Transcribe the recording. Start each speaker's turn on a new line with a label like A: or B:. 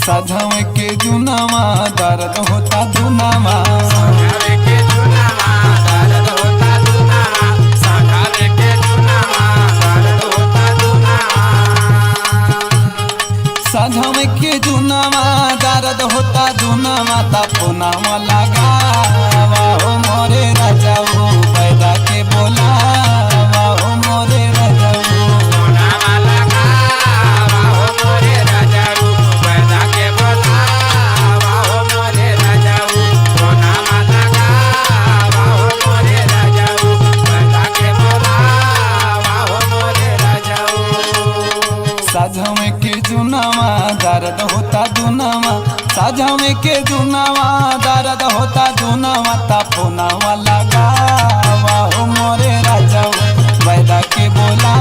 A: साझावे के जुनामा दर्द होता दुनामा साझावे के जुनामा दर्द होता दुनामा तापुनामा लगावा हो मोरे राजा हो पैदा के बोलावा हो मोरे राजा हो साझावे के जुनामा दर्द होता दुनामा साझावे के जुनामा दर्द होता दुनामा तापुनामा लगावा हो मोरे राजा हो पैदा के बोला